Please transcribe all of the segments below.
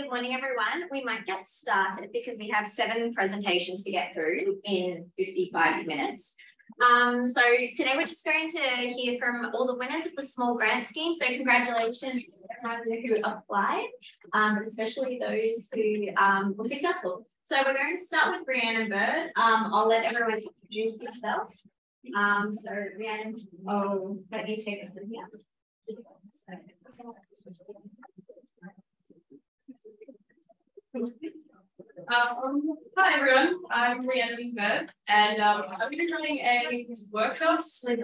Good morning, everyone. We might get started because we have 7 presentations to get through in 55 minutes. So today we're just going to hear from all the winners of the Small Grant Scheme. So congratulations to everyone who applied, especially those who were successful. So we're going to start with Rhiannon Bird. I'll let everyone introduce themselves. So Rhiannon, let you take it from here. Hi everyone, I'm Rhiannon Bird, and I'm going to be running a workshop. Where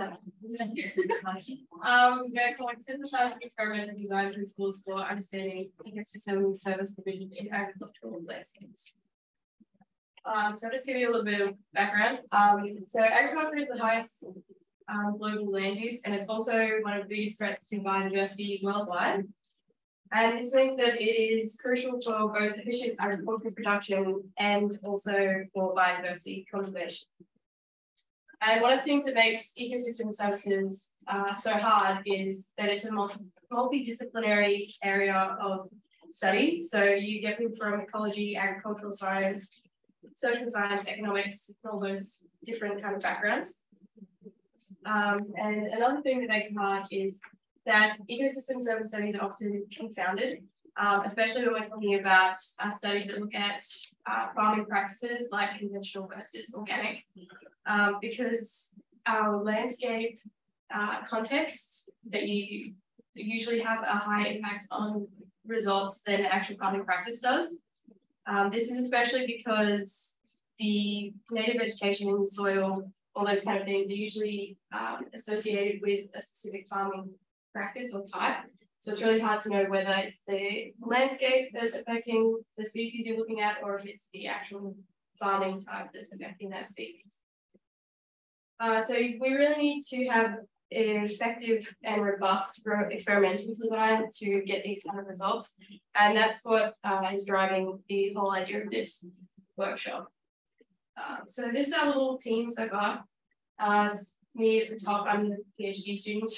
someone synthesizing experimental design principles for understanding ecosystem service provision in agricultural landscapes. So I'll just give you a little bit of background. So agriculture is the highest global land use, and it's also one of the biggest threats to biodiversity worldwide. And this means that it is crucial for both efficient agricultural production and also for biodiversity conservation. And one of the things that makes ecosystem services so hard is that it's a multidisciplinary area of study. So you get people from ecology, agricultural science, social science, economics, all those different kind of backgrounds. And another thing that makes it hard is that ecosystem service studies are often confounded, especially when we're talking about studies that look at farming practices like conventional versus organic, because our landscape context that you usually have a higher impact on results than actual farming practice does. This is especially because the native vegetation in the soil, all those kind of things, are usually associated with a specific farming practice or type. So it's really hard to know whether it's the landscape that's affecting the species you're looking at, or if it's the actual farming type that's affecting that species. So we really need to have an effective and robust experimental design to get these kind of results. And that's what is driving the whole idea of this workshop. So this is our little team so far. It's me at the top, I'm the PhD student.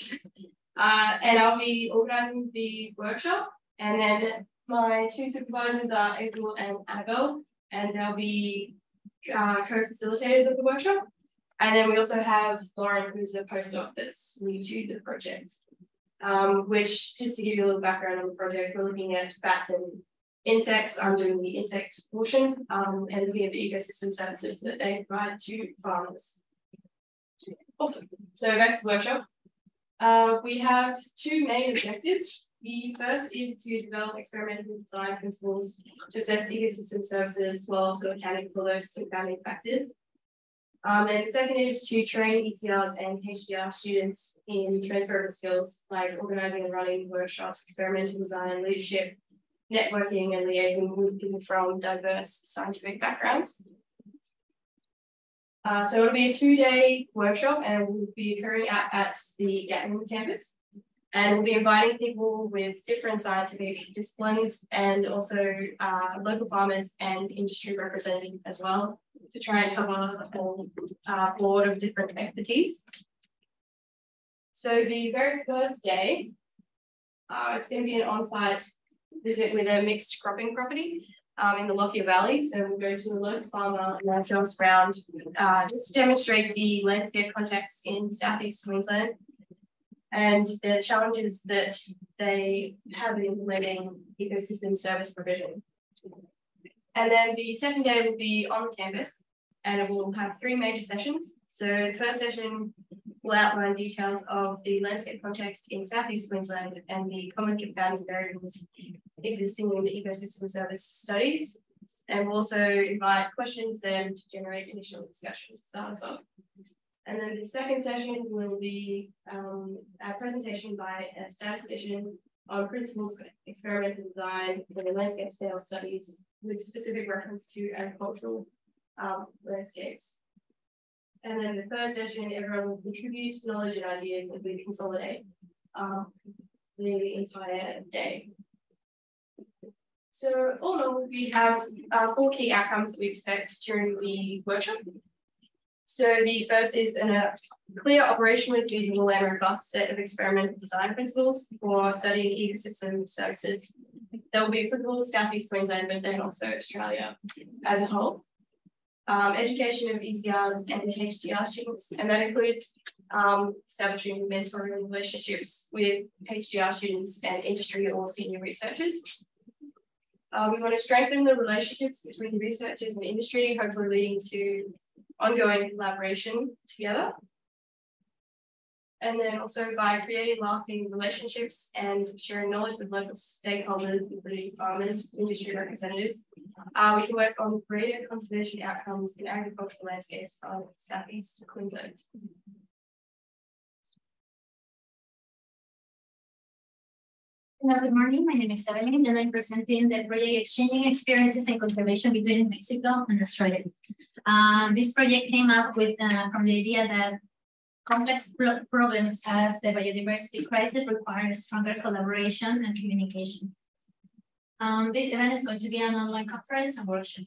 And I'll be organising the workshop, and then my 2 supervisors are April and Annabelle, and they'll be co-facilitators of the workshop. And then we also have Lauren, who's a postdoc that's new to the project, which, just to give you a little background on the project, we're looking at bats and insects. I'm doing the insect portion, and looking at the ecosystem services that they provide to farmers. Awesome. So back to the workshop. We have 2 main objectives. The first is to develop experimental design principles to assess ecosystem services while also accounting for those confounding factors. And the second is to train ECRs and HDR students in transferable skills like organising and running workshops, experimental design, leadership, networking, and liaising with people from diverse scientific backgrounds. So it'll be a 2-day workshop, and will be occurring at the Gatton campus. And we'll be inviting people with different scientific disciplines, and also local farmers and industry representatives as well, to try and cover the whole board of different expertise. So the very first day, it's going to be an on-site visit with a mixed cropping property in the Lockyer Valley. So we'll go to a local farmer and ourselves around just to demonstrate the landscape context in southeast Queensland and the challenges that they have in implementing ecosystem service provision. And then the second day will be on the campus, and it will have 3 major sessions. So the first session will outline details of the landscape context in southeast Queensland and the common confounding variables existing in the ecosystem service studies. And we'll also invite questions then to generate initial discussion to start us off. And then the second session will be a presentation by a statistician on principles of experimental design for the landscape scale studies with specific reference to agricultural landscapes. And then the third session, everyone will contribute knowledge and ideas as we consolidate the entire day. So all in all, we have 4 key outcomes that we expect during the workshop. So the first is a clear operationally feasible and robust set of experimental design principles for studying ecosystem services that will be applicable to South East Queensland, but then also Australia as a whole. Education of ECRs and HDR students, and that includes establishing mentoring relationships with HDR students and industry or senior researchers. We want to strengthen the relationships between researchers and industry, hopefully leading to ongoing collaboration together. And then also by creating lasting relationships and sharing knowledge with local stakeholders, including farmers, industry representatives, we can work on greater conservation outcomes in agricultural landscapes of Southeast Queensland. Hello, good morning. My name is Evelyn, and I'm presenting the project Exchanging Experiences and Conservation between Mexico and Australia. This project came up with from the idea that complex problems as the biodiversity crisis require stronger collaboration and communication. This event is going to be an online conference and workshop.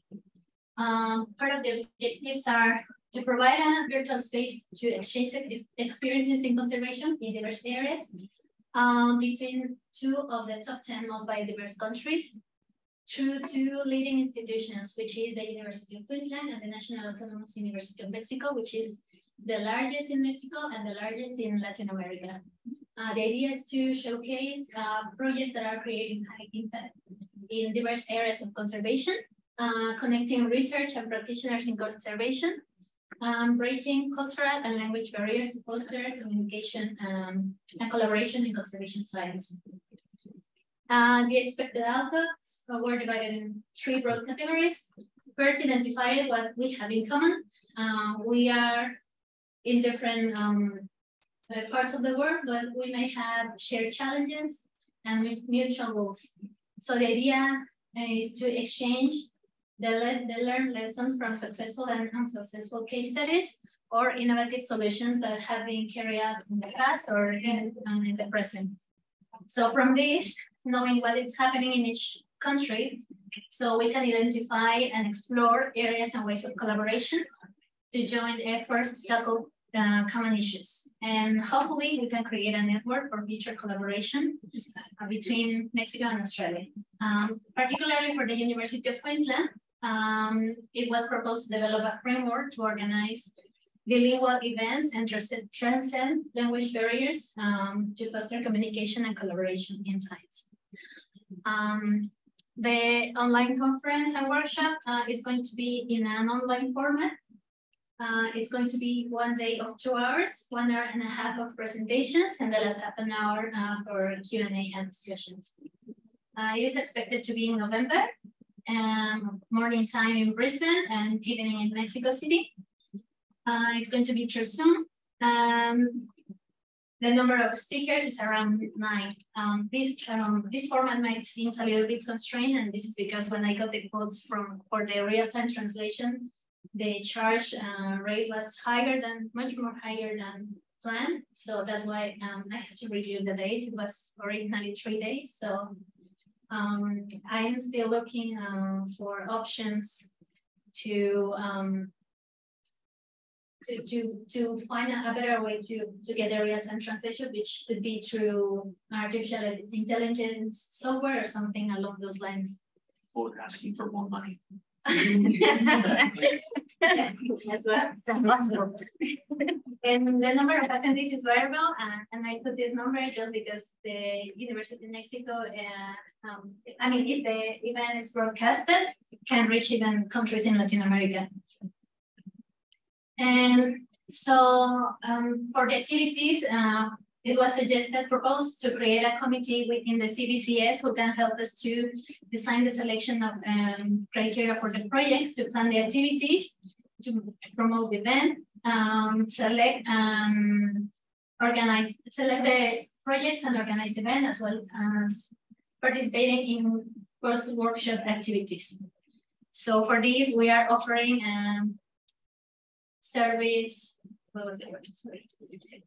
Part of the objectives are to provide a virtual space to exchange experiences in conservation in diverse areas between two of the top 10 most biodiverse countries through two leading institutions, which is the University of Queensland and the National Autonomous University of Mexico, which is the largest in Mexico and the largest in Latin America. The idea is to showcase projects that are creating high impact in diverse areas of conservation, connecting research and practitioners in conservation, breaking cultural and language barriers to foster communication and collaboration in conservation science. The expected outputs were divided in three broad categories. First, identify what we have in common. We are in different parts of the world, but we may have shared challenges and mutual goals. So the idea is to exchange the learned lessons from successful and unsuccessful case studies or innovative solutions that have been carried out in the past or in the present. So from this, knowing what is happening in each country, so we can identify and explore areas and ways of collaboration to join efforts to tackle common issues. And hopefully we can create a network for future collaboration between Mexico and Australia. Particularly for the University of Queensland, it was proposed to develop a framework to organize bilingual events and transcend language barriers to foster communication and collaboration in science. The online conference and workshop is going to be in an online format. It's going to be 1 day of 2 hours, 1 hour and a half of presentations, and the last half an hour for Q&A and discussions. It is expected to be in November, morning time in Brisbane and evening in Mexico City. It's going to be through Zoom. The number of speakers is around 9. This format might seem a little bit constrained, and this is because when I got the quotes for the real-time translation, the charge rate was much more higher than planned. So that's why I had to reduce the days. It was originally 3 days. So I'm still looking for options to find a better way to get the real-time translation, which could be through artificial intelligence software or something along those lines. Or asking for more money. As well, it's impossible. And the number of attendees is variable, and I put this number just because the University of Mexico, I mean, if the event is broadcasted, it can reach even countries in Latin America. And so for the activities, it was proposed to create a committee within the CBCS who can help us to design the selection of criteria for the projects, to plan the activities, to promote the event, select the projects and organize the event, as well as participating in post-workshop activities. So for this, we are offering service. What was the word? Sorry.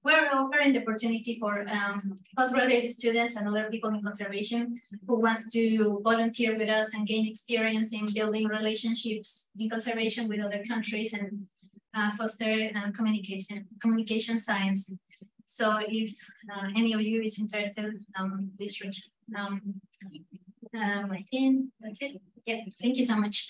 We're offering the opportunity for postgraduate students and other people in conservation who wants to volunteer with us and gain experience in building relationships in conservation with other countries and foster communication science. So if any of you is interested, please reach. I think that's it. Yeah, thank you so much.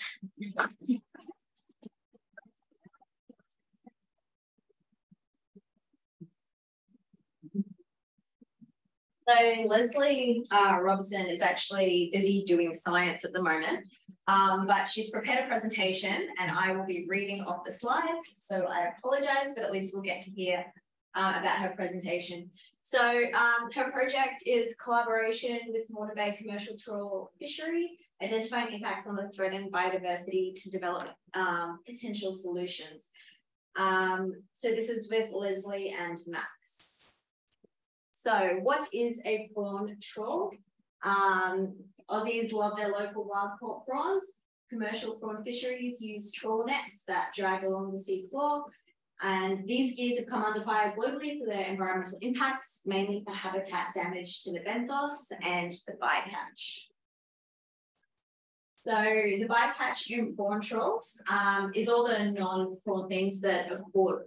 So Leslie Roberson is actually busy doing science at the moment, but she's prepared a presentation and I will be reading off the slides. So I apologize, but at least we'll get to hear about her presentation. So her project is collaboration with Moreton Bay commercial trawl fishery, identifying impacts on the threatened biodiversity to develop potential solutions. So this is with Leslie and Max. So what is a prawn trawl? Aussies love their local wild caught prawns. Commercial prawn fisheries use trawl nets that drag along the sea floor. And these gears have come under fire globally for their environmental impacts, mainly for habitat damage to the benthos and the bycatch. So the bycatch in prawn trawls is all the non-prawn things that are caught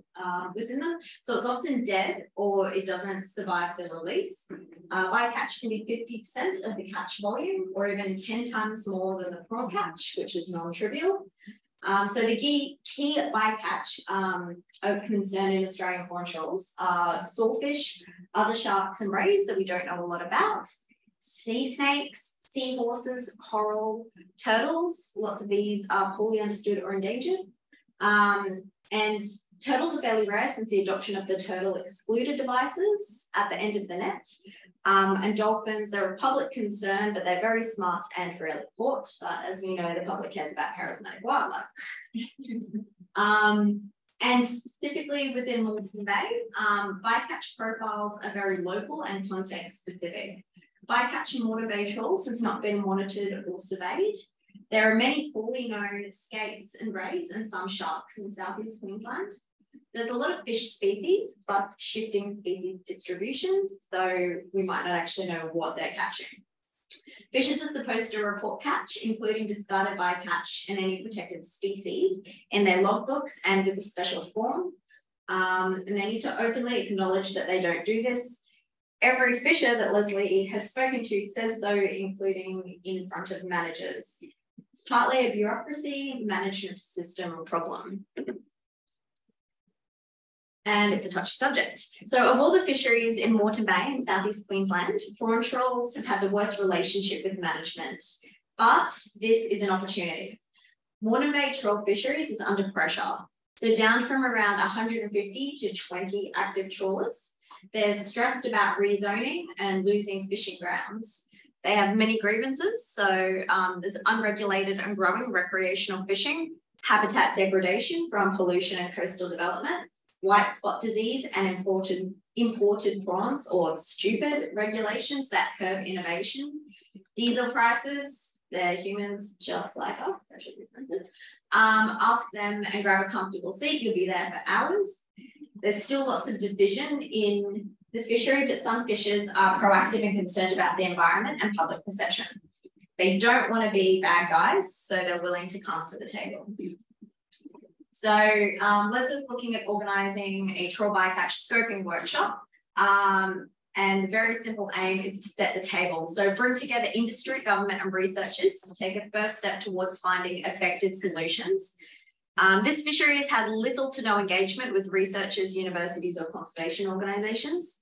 within them. So it's often dead or it doesn't survive the release. Bycatch can be 50% of the catch volume or even 10 times more than the prawn catch, which is non-trivial. So the key bycatch of concern in Australian prawn trawls are sawfish, other sharks and rays that we don't know a lot about, sea snakes, seahorses, coral, turtles. Lots of these are poorly understood or endangered. And turtles are fairly rare since the adoption of the turtle excluded devices at the end of the net. And dolphins are of public concern, but they're very smart and rarely caught. But as we know, the public cares about charismatic wildlife. And specifically within Moreton Bay, bycatch profiles are very local and context specific. Bycatch in Moreton Bay trawls has not been monitored or surveyed. There are many poorly known skates and rays and some sharks in southeast Queensland. There's a lot of fish species, plus shifting species distributions, so we might not actually know what they're catching. Fishers are supposed to report catch, including discarded bycatch and any protected species, in their logbooks and with a special form. And they need to openly acknowledge that they don't do this. Every fisher that Leslie has spoken to says so, including in front of managers. It's partly a bureaucracy management system problem. And it's a touchy subject. So of all the fisheries in Moreton Bay in southeast Queensland, prawn trawls have had the worst relationship with management. But this is an opportunity. Moreton Bay trawl fisheries is under pressure. So down from around 150 to 20 active trawlers. They're stressed about rezoning and losing fishing grounds. They have many grievances. So there's unregulated and growing recreational fishing, habitat degradation from pollution and coastal development, white spot disease and imported prawns or stupid regulations that curb innovation, diesel prices, they're humans just like us, precious expensive. Ask them and grab a comfortable seat, you'll be there for hours. There's still lots of division in the fishery, but some fishers are proactive and concerned about the environment and public perception. They don't want to be bad guys, so they're willing to come to the table. So Leslie's looking at organising a trawl bycatch scoping workshop. And the very simple aim is to set the table. So bring together industry, government and researchers to take a first step towards finding effective solutions. This fishery has had little to no engagement with researchers, universities or conservation organisations.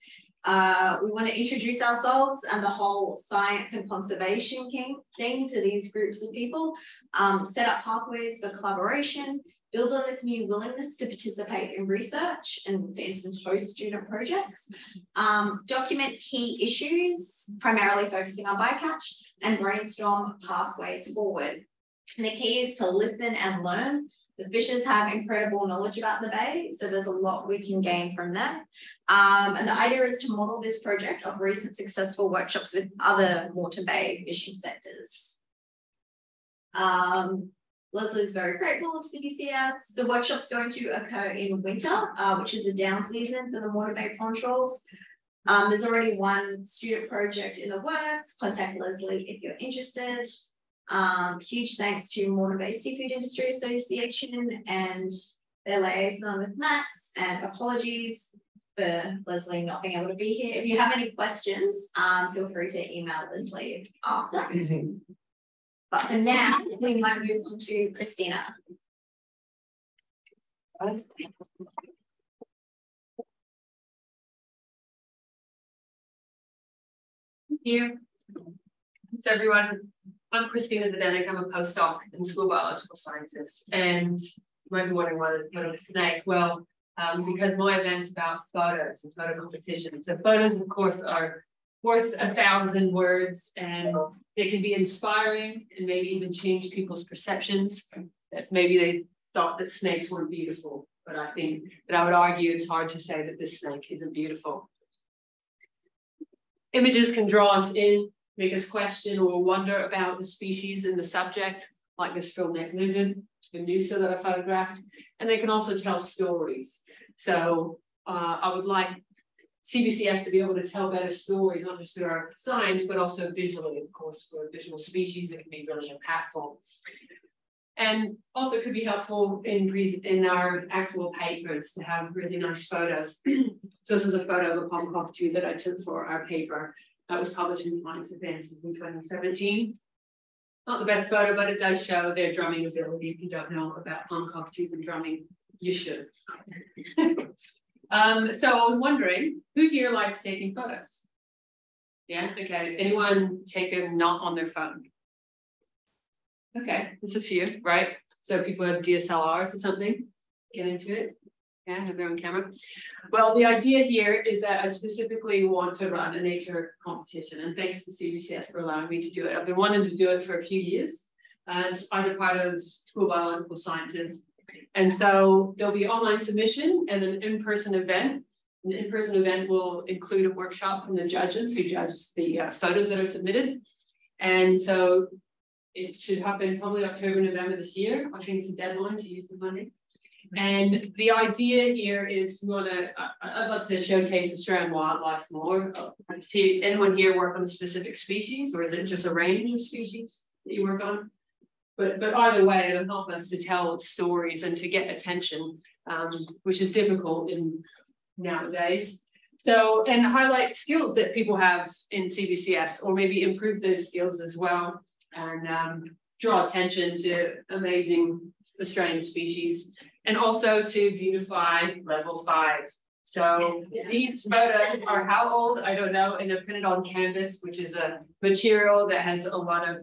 We want to introduce ourselves and the whole science and conservation thing to these groups of people, set up pathways for collaboration, build on this new willingness to participate in research and, for instance, host student projects, document key issues, primarily focusing on bycatch, and brainstorm pathways forward. And the key is to listen and learn. The fishers have incredible knowledge about the bay, so there's a lot we can gain from them. And the idea is to model this project off recent successful workshops with other Moreton Bay fishing sectors. Leslie is very grateful of CBCS. The workshop's going to occur in winter, which is a down season for the Moreton Bay prawn trawls. There's already one student project in the works. Contact Leslie if you're interested. Huge thanks to Moreton Bay Seafood Industry Association and their liaison with Max, and apologies for Leslie not being able to be here. If you have any questions, feel free to email Leslie after. But for now, we might move on to Christina. Thank you. So everyone, I'm Christina Zdenek. I'm a postdoc in school biological sciences, and you might be wondering what is snake. Well, because my event's about photos and photo competition. So photos, of course, are worth 1,000 words, and they can be inspiring and maybe even change people's perceptions. That maybe they thought that snakes weren't beautiful, but I think that I would argue it's hard to say that this snake isn't beautiful. Images can draw us in, make us question or wonder about the species and the subject, like this frillneck lizard, the noosa that I photographed, and they can also tell stories. So I would like CBCS to be able to tell better stories, not just through our science, but also visually, of course, for visual species that can be really impactful. And also could be helpful in our actual papers to have really nice photos. So this is a photo of a palm cockatoo that I took for our paper that was published in Science Advances in 2017. Not the best photo, but it does show their drumming ability. If you don't know about palm cockatoos and drumming, you should. So I was wondering, who here likes taking photos? Yeah, okay. Anyone taken not on their phone? Okay, there's a few, right? So people have DSLRs or something, get into it. Yeah, have their own camera. Well, the idea here is that I specifically want to run a nature competition, and thanks to CBCS for allowing me to do it. I've been wanting to do it for a few years as either part of school biological sciences. And so there'll be online submission and an in-person event. An in-person event will include a workshop from the judges who judge the photos that are submitted. And so it should happen probably October, November this year. I think it's the deadline to use the money. And the idea here is I'd love to showcase Australian wildlife more. See anyone here work on a specific species, or is it just a range of species that you work on? But either way, it'll help us to tell stories and to get attention, which is difficult nowadays. So, and highlight skills that people have in CBCS, or maybe improve those skills as well, and draw attention to amazing Australian species, and also to beautify level 5. So these photos are how old? I don't know, and they're printed on canvas, which is a material that has a lot of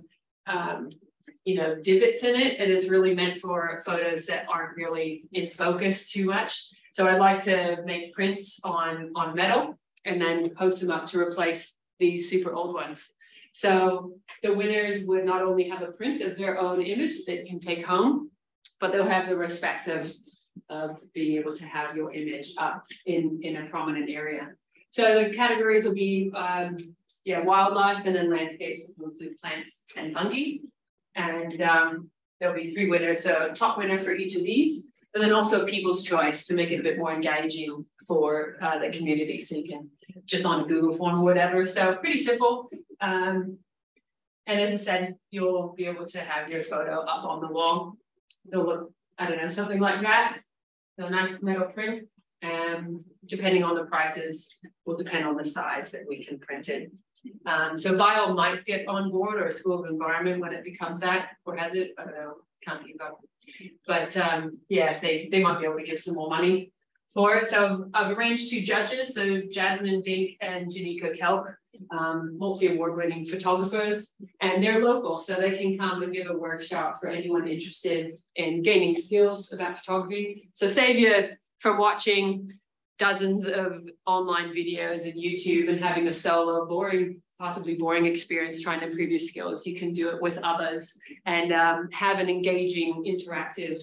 divots in it, and it's really meant for photos that aren't really in focus too much. So I'd like to make prints on metal and then post them up to replace these super old ones. So the winners would not only have a print of their own image that you can take home, but they'll have the respect of being able to have your image up in a prominent area. So the categories will be wildlife, and then landscapes will include plants and fungi. And there'll be 3 winners, so a top winner for each of these, and then also people's choice to make it a bit more engaging for the community. So you can just on a Google form or whatever. So pretty simple. And as I said, you'll be able to have your photo up on the wall. They'll look, I don't know, something like that. So a nice metal print. Depending on the prices, will depend on the size that we can print it. So Bio might get on board, or School of Environment when it becomes that, or has it? I don't know, can't keep up. But yeah, they might be able to give some more money for it. So I've arranged 2 judges, so Jasmine Dink and Janiko Kelk, multi-award winning photographers, and they're local, so they can come and give a workshop for anyone interested in gaining skills about photography. So save you from watching dozens of online videos and YouTube and having a solo possibly boring experience trying to improve your skills. You can do it with others and have an engaging, interactive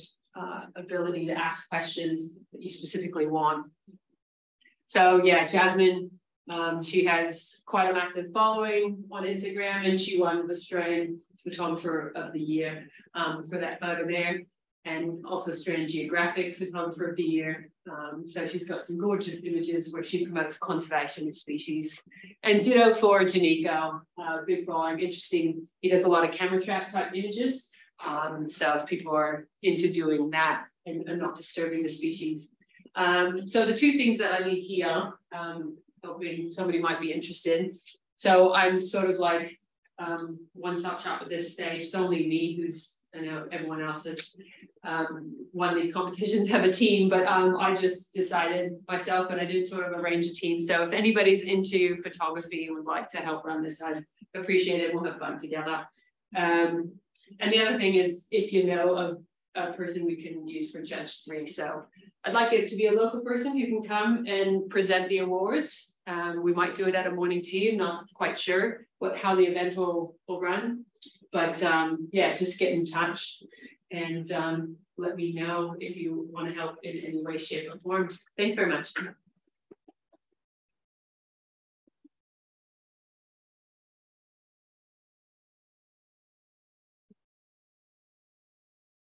ability to ask questions that you specifically want. So yeah, Jasmine, she has quite a massive following on Instagram, and she won the Australian Photographer of the Year for that photo there, and also Australian Geographic Photographer of the Year. So she's got some gorgeous images where she promotes conservation of species. And ditto for Janiko, big following, interesting. He does a lot of camera trap type images, So if people are into doing that and not disturbing the species. So the two things that I need here, hoping somebody might be interested. So I'm sort of like one-stop shop at this stage. It's only me who's, I know everyone else has won these competitions have a team, but I just decided myself, but I did sort of arrange a team. So if anybody's into photography and would like to help run this, I'd appreciate it. We'll have fun together. And the other thing is, if you know of a person we can use for Judge 3. So I'd like it to be a local person who can come and present the awards. We might do it at a morning tea. I'm not quite sure how the event will run, but yeah, just get in touch and let me know if you want to help in any way, shape, or form. Thanks very much.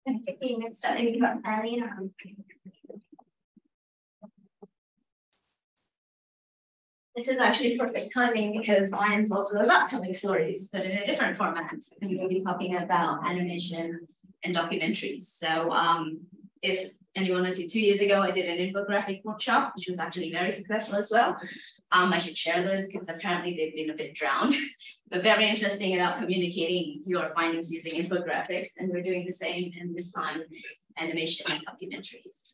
Okay, let's start thinking about Karlina. This is actually perfect timing because mine's also about telling stories, but in a different format. And we'll be talking about animation and documentaries. So if anyone was here 2 years ago, I did an infographic workshop, which was actually very successful as well. I should share those because apparently they've been a bit drowned, but very interesting about communicating your findings using infographics. And we're doing the same in this time, animation and documentaries.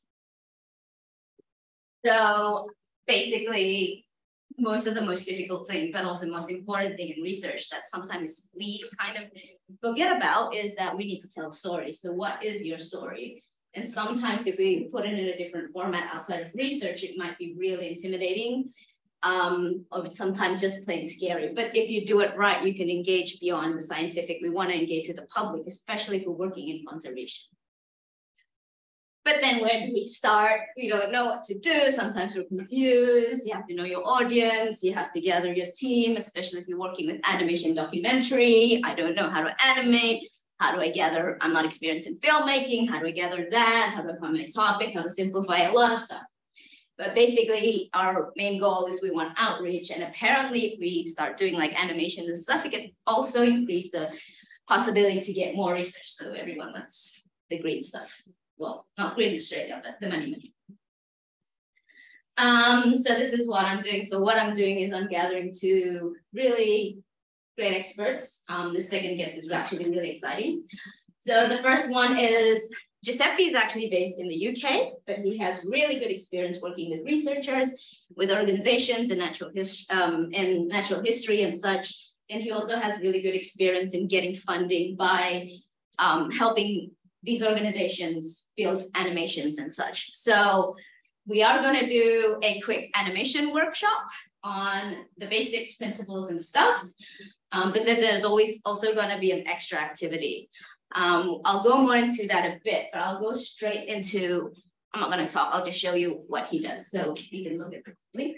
So basically, most of the most difficult thing, but also the most important thing in research that sometimes we kind of forget about is that we need to tell stories. So what is your story? And sometimes if we put it in a different format outside of research, it might be really intimidating. Or sometimes just plain scary. But if you do it right, you can engage beyond the scientific. We want to engage with the public, especially if we're working in conservation. But then where do we start? We don't know what to do. Sometimes we're confused. You have to know your audience. You have to gather your team, especially if you're working with animation documentary. I don't know how to animate. How do I gather? I'm not experienced in filmmaking. How do I gather that? How do I find my topic? How to simplify a lot of stuff. But basically, our main goal is we want outreach. And apparently, if we start doing like animation and stuff, it can also increase the possibility to get more research. So everyone wants the green stuff. Well, not green Australia, but the money. So this is what I'm doing. So what I'm doing is I'm gathering two really great experts. The second guest is actually really exciting. So the first one is Giuseppe is actually based in the UK, but he has really good experience working with researchers, with organizations in natural history and such. And he also has really good experience in getting funding by helping these organizations build animations and such. So we are going to do a quick animation workshop on the basics, principles, and stuff. But then there's always also going to be an extra activity. I'll go more into that a bit, but I'll go straight into, I'm not going to talk, I'll just show you what he does. So you can look at the link.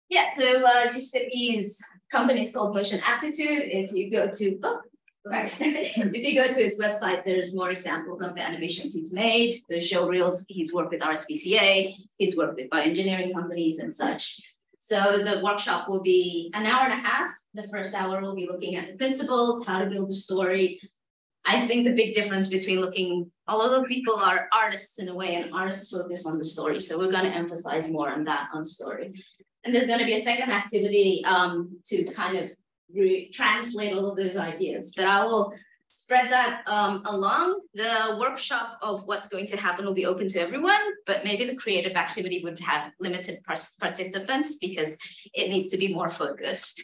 Yeah, so Giuseppe's company is called Motion Aptitude. If you go to, if you go to his website, there's more examples of the animations he's made, the show reels. He's worked with RSPCA, he's worked with bioengineering companies and such. So the workshop will be an hour and a half. The first hour will be looking at the principles, how to build a story, I think the big difference between although people are artists in a way, and artists focus on the story. So we're going to emphasize more on that, on story. And there's going to be a second activity to kind of translate all of those ideas, but I will spread that along. The workshop of what's going to happen will be open to everyone, but maybe the creative activity would have limited participants because it needs to be more focused.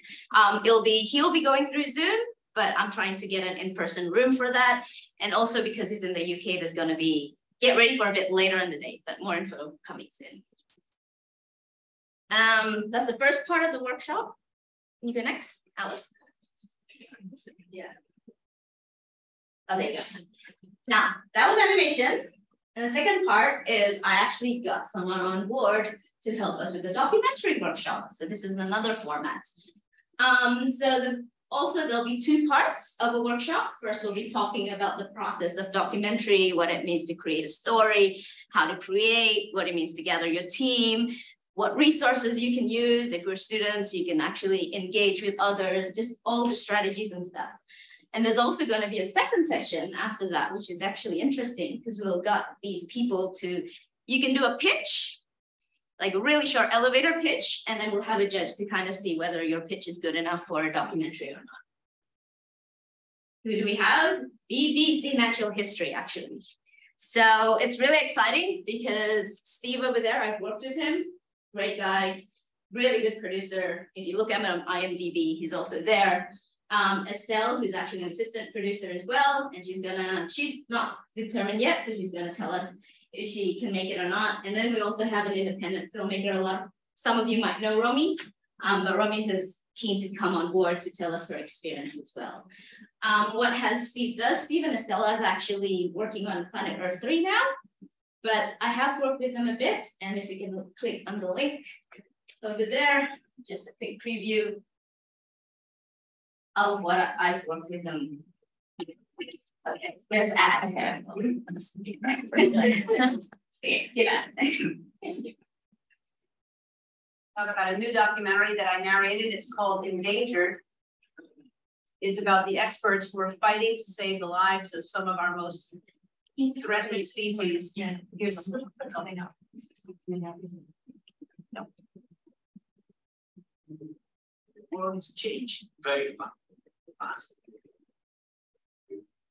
He'll be going through Zoom, but I'm trying to get an in-person room for that. And also because he's in the UK, there's going to be, get ready for a bit later in the day, but more info coming soon. That's the first part of the workshop. Can you go next, Alice? Yeah. Oh, there you go. Now, that was animation. And the second part is I actually got someone on board to help us with the documentary workshop. So this is another format. Also, there'll be two parts of a workshop. First, we'll be talking about the process of documentary, what it means to create a story, how to create, what it means to gather your team, what resources you can use. If we're students, you can actually engage with others, just all the strategies and stuff. And there's also going to be a second session after that, which is actually interesting because we've got these people you can do a pitch, like a really short elevator pitch, and then we'll have a judge to kind of see whether your pitch is good enough for a documentary or not. Who do we have? BBC Natural History, actually. So it's really exciting because Steve over there, I've worked with him, great guy, really good producer. If you look at him on IMDb, he's also there. Estelle, who's actually an assistant producer as well, and she's not determined yet, but she's gonna tell us if she can make it or not. And then we also have an independent filmmaker. Some of you might know Romy, but Romy is keen to come on board to tell us her experience as well. What has Steve does? Steve and Estella is actually working on Planet Earth 3 now, but I have worked with them a bit, and if you can click on the link over there, just a quick preview of what I've worked with them. Okay, there's ad. Talk about a new documentary that I narrated. It's called Endangered. It's about the experts who are fighting to save the lives of some of our most threatened species. Here's coming up. No. The world's changed very fast.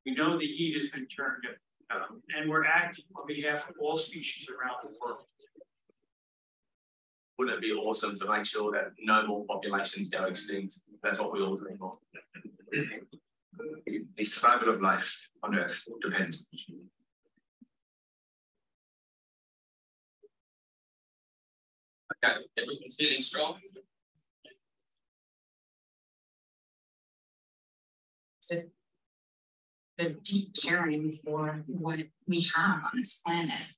We know the heat has been turned up, and we're acting on behalf of all species around the world. Wouldn't it be awesome to make sure that no more populations go extinct? That's what we all dream of. The survival of life on Earth depends. Okay, everyone's feeling strong. So the deep caring for what we have on this planet.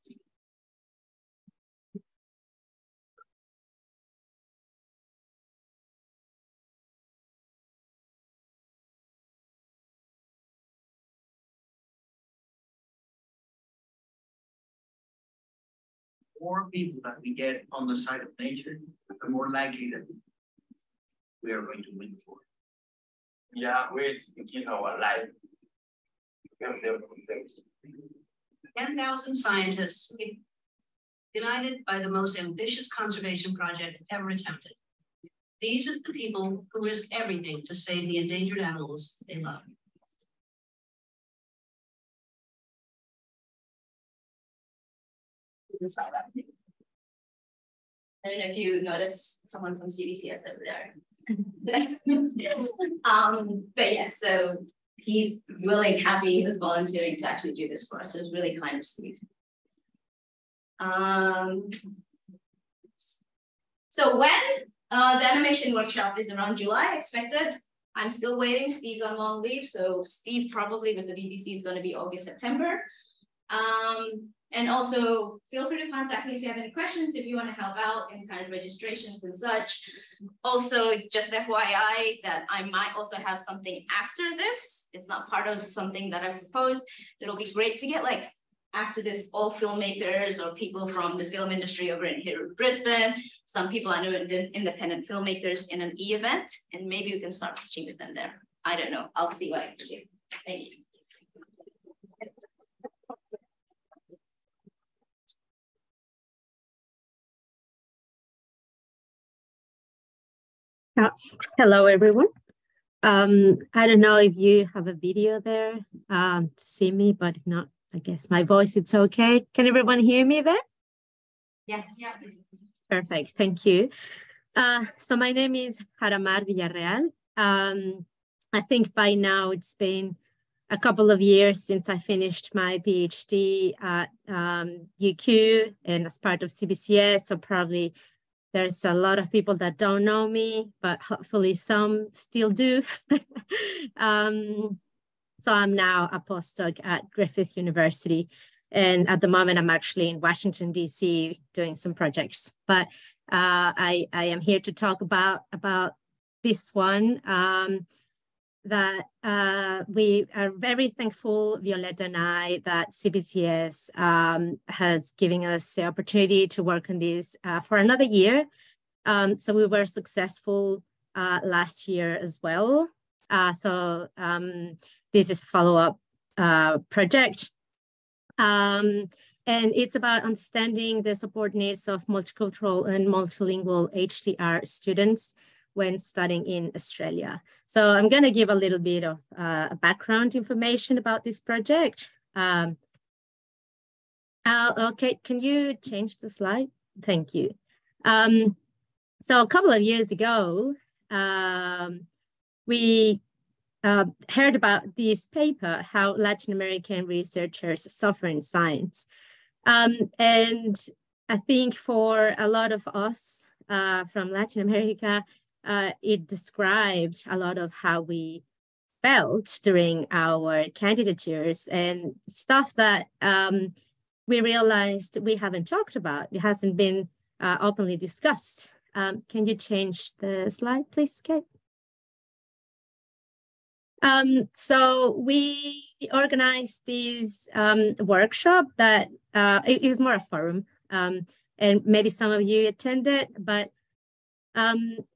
The more people that we get on the side of nature, the more likely that we are going to win for it. Yeah, we're, alive. 10,000 scientists united by the most ambitious conservation project ever attempted. These are the people who risk everything to save the endangered animals they love. I don't know if you notice someone from CBCS over there. But yeah, so he's willing, happy, he was volunteering to actually do this for us. So it was really kind of Steve. So when the animation workshop is around July expected, I'm still waiting. Steve's on long leave, so Steve probably with the BBC is going to be August, September. And also feel free to contact me if you have any questions, if you want to help out in kind of registrations and such. Also, just FYI that I might also have something after this. It's not part of something that I've proposed. It'll be great to get like after this all filmmakers or people from the film industry over in here in Brisbane, some people I know independent filmmakers in an e-event, and maybe we can start pitching with them there. I don't know. I'll see what I can do. Thank you. Hello, everyone. I don't know if you have a video there to see me, but if not, I guess my voice, it's okay. Can everyone hear me there? Yes. Yeah. Perfect, thank you. So my name is Jaramar Villarreal. I think by now it's been a couple of years since I finished my PhD at UQ and as part of CBCS, so probably there's a lot of people that don't know me, but hopefully some still do. So I'm now a postdoc at Griffith University. And at the moment, I'm actually in Washington, DC, doing some projects. But I am here to talk about this one, that we are very thankful, Violeta and I, that CBCS has given us the opportunity to work on this for another year. So we were successful last year as well. So this is a follow-up project. And it's about understanding the support needs of multicultural and multilingual HDR students when studying in Australia. So I'm going to give a little bit of background information about this project. Okay, can you change the slide? Thank you. So a couple of years ago, we heard about this paper, how Latin American researchers suffer in science. And I think for a lot of us from Latin America, it described a lot of how we felt during our candidatures and stuff that we realized we haven't talked about. It hasn't been openly discussed. Can you change the slide, please, Kate? So we organized this workshop that it was more a forum, and maybe some of you attended, but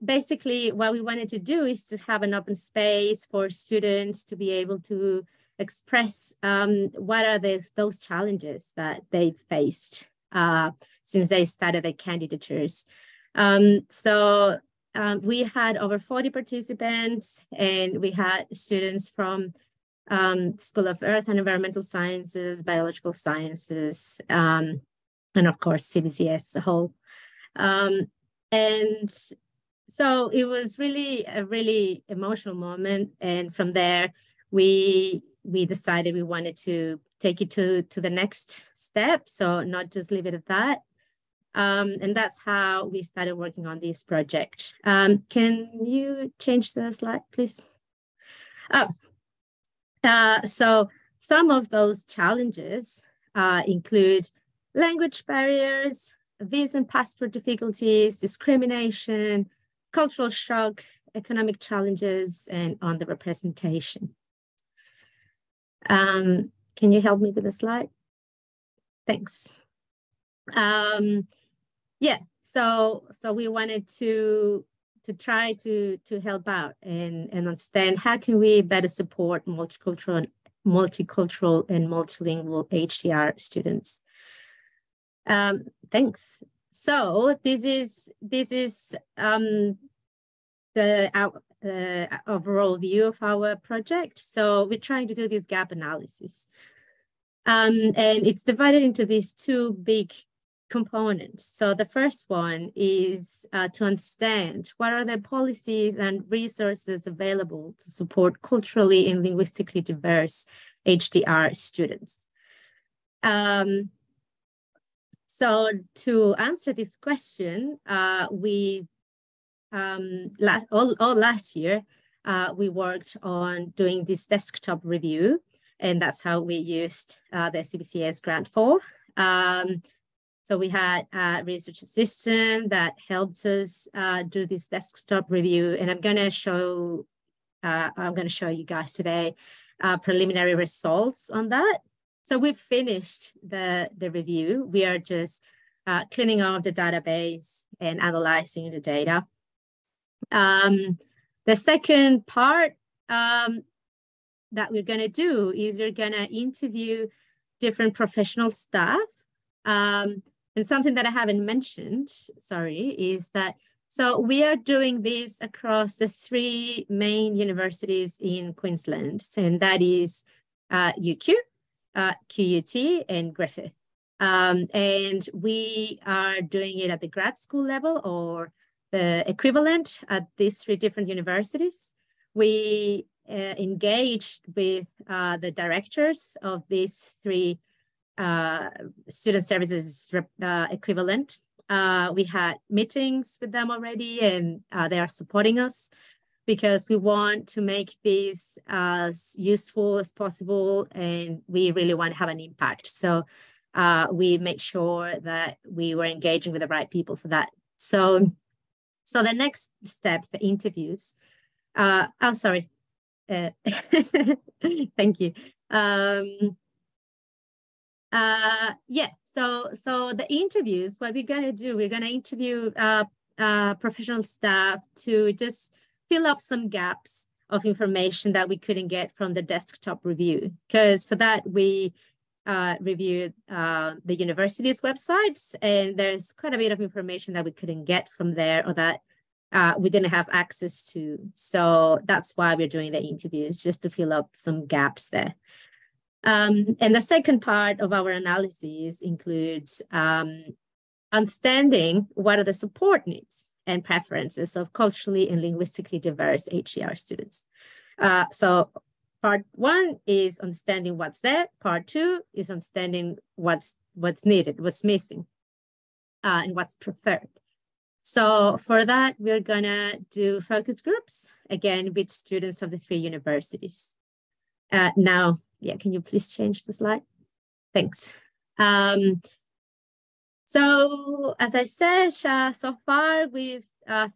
basically what we wanted to do is to have an open space for students to be able to express what are those challenges that they've faced since they started their candidatures. So we had over 40 participants, and we had students from School of Earth and Environmental Sciences, Biological Sciences, and of course, CBCS as a whole. And so it was really a really emotional moment. And from there, we decided we wanted to take it to the next step. So not just leave it at that. And that's how we started working on this project. Can you change the slide, please? So some of those challenges include language barriers, visa and passport difficulties, discrimination, cultural shock, economic challenges, and underrepresentation. Can you help me with the slide? Thanks. Yeah, so we wanted to try to help out and understand how can we better support multicultural and multilingual HDR students. Thanks. So this is the overall view of our project. So we're trying to do this gap analysis. And it's divided into these two big components. So the first one is to understand what are the policies and resources available to support culturally and linguistically diverse HDR students. So to answer this question, last year, we worked on doing this desktop review, and that's how we used the CBCS grant for. So we had a research assistant that helped us do this desktop review, and I'm going to show you guys today preliminary results on that. So we've finished the review. We are just cleaning up the database and analyzing the data. The second part that we're going to do is we're going to interview different professional staff. And something that I haven't mentioned, sorry, is that So we are doing this across the 3 main universities in Queensland, and that is UQ, QUT, and Griffith. And we are doing it at the grad school level or the equivalent at these 3 different universities. We engaged with the directors of these 3 student services equivalent. We had meetings with them already, and they are supporting us because we want to make this as useful as possible, and we really want to have an impact. So we made sure that we were engaging with the right people for that. So the next step, the interviews. Sorry. Thank you. Yeah, so the interviews, what we're gonna do, we're gonna interview professional staff to just fill up some gaps of information that we couldn't get from the desktop review. Because for that, we reviewed the university's websites, and there's quite a bit of information that we couldn't get from there or that we didn't have access to. So that's why we're doing the interviews, just to fill up some gaps there. And the second part of our analysis includes understanding what are the support needs and preferences of culturally and linguistically diverse HDR students. So part 1 is understanding what's there. Part 2 is understanding what's needed, what's missing, and what's preferred. So for that, we're gonna do focus groups, again, with students of the 3 universities. Now, yeah, can you please change the slide? Thanks. So as I said, so far we've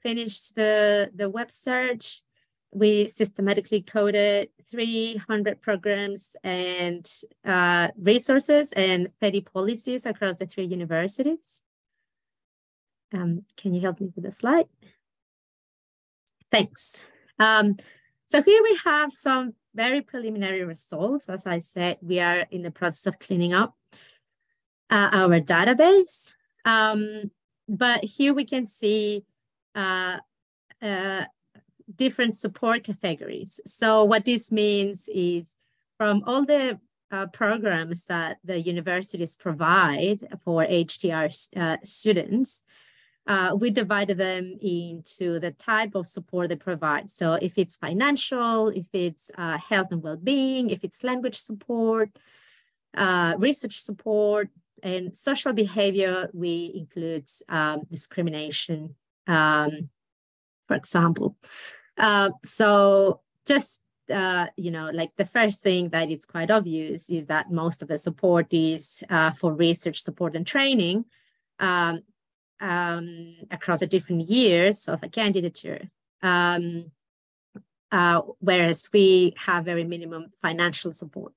finished the web search. We systematically coded 300 programs and resources and 30 policies across the 3 universities. Can you help me with the slide? Thanks. So here we have some very preliminary results. As I said, we are in the process of cleaning up our database. But here we can see different support categories. So what this means is from all the programs that the universities provide for HDR students, we divided them into the type of support they provide. So if it's financial, if it's health and well-being, if it's language support, research support, and social behavior, we include discrimination, for example. So just, like the first thing that is quite obvious is that most of the support is for research support and training, across the different years of a candidature, whereas we have very minimum financial support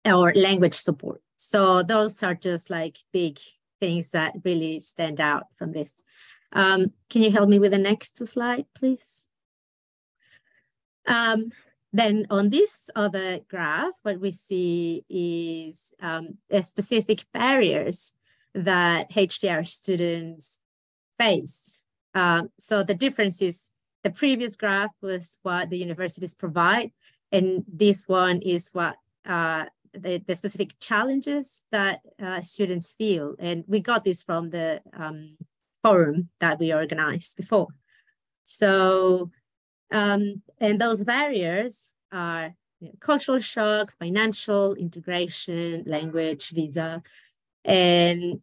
or language support. So those are just like big things that really stand out from this. Can you help me with the next slide, please? Then on this other graph, what we see is specific barriers that HDR students face. So the difference is the previous graph was what the universities provide, and this one is what the specific challenges that students feel. And we got this from the forum that we organized before. So, and those barriers are cultural shock, financial integration, language, visa. And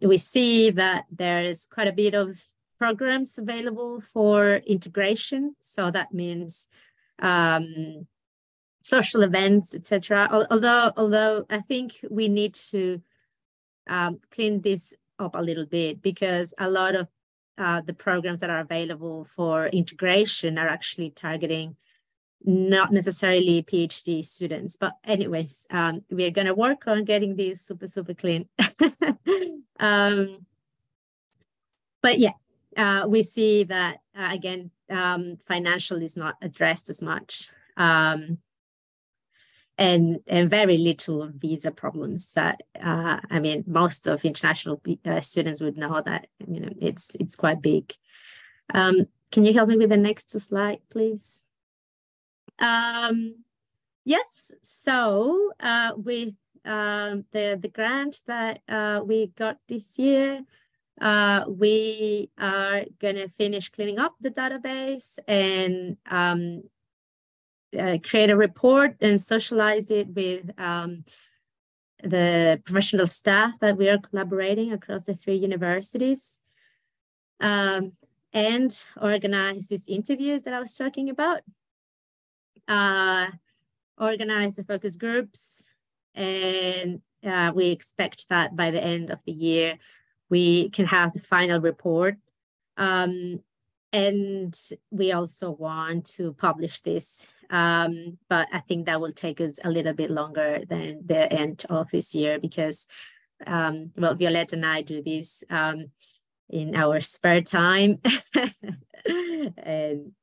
we see that there's quite a bit of programs available for integration. So that means social events, etc. Although I think we need to clean this up a little bit, because a lot of the programs that are available for integration are actually targeting not necessarily PhD students. But anyways, we're going to work on getting these super clean. But yeah, we see that, again, financial is not addressed as much. and very little visa problems that, I mean, most of international students would know that, you know, it's quite big. Can you help me with the next slide, please? Yes, so with the grant that we got this year, we are gonna finish cleaning up the database and create a report and socialize it with the professional staff that we are collaborating across the 3 universities, and organize these interviews that I was talking about, organize the focus groups, and we expect that by the end of the year, we can have the final report. And we also want to publish this, but I think that will take us a little bit longer than the end of this year because, well, Violette and I do this in our spare time, and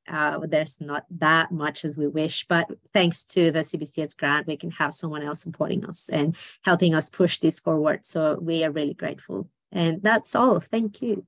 there's not that much as we wish, but thanks to the CBCS grant, we can have someone else supporting us and helping us push this forward. So we are really grateful. And that's all. Thank you.